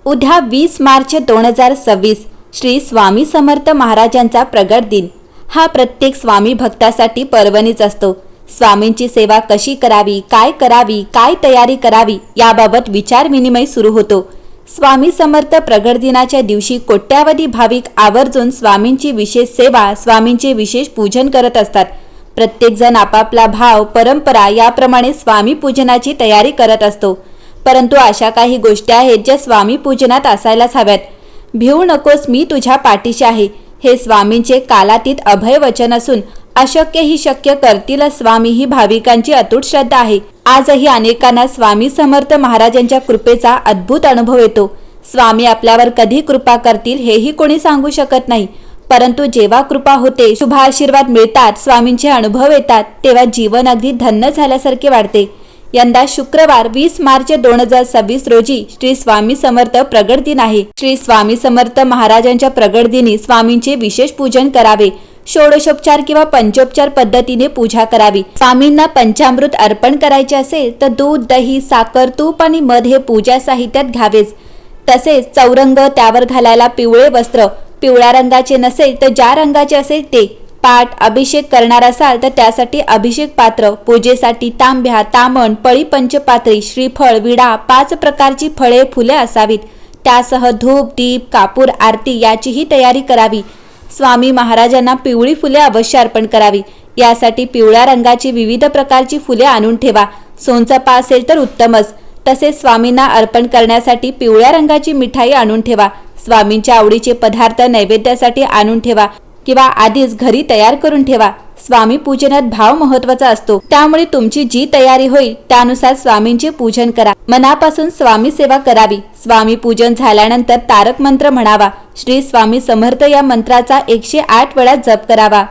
उद्या 20 मार्च 2026 श्री स्वामी समर्थ महाराजांचा प्रगट दिन। हा प्रत्येक स्वामी भक्तासाठी पर्वणीच असतो। स्वामींची सेवा कशी करावी, काय तयारी करावी याबाबत विचार विनिमय सुरू होतो। स्वामी समर्थ प्रगट दिनाच्या दिवशी कोट्यावधी भाविक आवर्जून स्वामींची विशेष सेवा, स्वामींचे विशेष पूजन करत असतात। प्रत्येक जण आपापला भाव, परंपरा याप्रमाणे स्वामी पूजनाची तयारी करत असतो। परंतु अशा काही गोष्टी आहेत ज्या स्वामी पूजनात असायलाच हव्यात। भिवू नकोस, मी तुझ्या पाठीशी आहे, हे स्वामींचे कालातीत अभय वचन असून अशक्य ही शक्य करतील स्वामी ही भाविकांची अतूट श्रद्धा आहे। आजही अनेकांना स्वामी समर्थ महाराजांच्या कृपेचा अद्भुत अनुभव येतो। स्वामी आपल्यावर कधी कृपा करतील हेही कोणी सांगू शकत नाही, परंतु जेव्हा कृपा होते, शुभ आशीर्वाद मिळतात, स्वामींचे अनुभव येतात, तेव्हा जीवन अगदी धन्य झाल्यासारखे वाटते। यंदा शुक्रवार 20 मार्च 2026 रोजी श्री स्वामी समर्थ प्रगट दिन आहे। श्री स्वामी समर्थ महाराजांच्या प्रगट दिनी स्वामींचे विशेष पूजन करावे। षोडशोपचार किंवा पंचोपचार पद्धतीने पूजा करावी। स्वामींना पंचामृत अर्पण करायचे असेल तर दूध, दही, साखर, तूप आणि मध हे पूजा साहित्यात घ्यावेच। तसेच चौरंग, त्यावर घालायला पिवळे वस्त्र, पिवळ्या रंगाचे नसेल तर ज्या रंगाचे असेल ते, पाठ, अभिषेक करणार असाल तर त्यासाठी अभिषेक पात्र, पूजेसाठी तांब्या, तामण, पळी, पंचपात्री, श्रीफळ, विडा, 5 प्रकारची फळे, फुले असावीत। त्यासह धूप, दीप, कापूर, आरती याचीही तयारी करावी। स्वामी महाराजांना पिवळी फुले अवश्य अर्पण करावी। यासाठी पिवळ्या रंगाची विविध प्रकारची फुले आणून ठेवा। सोनचाफा असेल तर उत्तमच। तसेच स्वामींना अर्पण करण्यासाठी पिवळ्या रंगाची मिठाई आणून ठेवा। स्वामींच्या आवडीचे पदार्थ नैवेद्यासाठी आणून ठेवा किंवा आधीच घरी तयार करून ठेवा। स्वामी पूजनात भाव महत्वाचा असतो, त्यामुळे तुमची जी तयारी होईल त्यानुसार स्वामींचे पूजन करा। मनापासून स्वामी सेवा करावी। स्वामी पूजन झाल्यानंतर तारक मंत्र म्हणावा। श्री स्वामी समर्थ या मंत्राचा 108 वेळा जप करावा।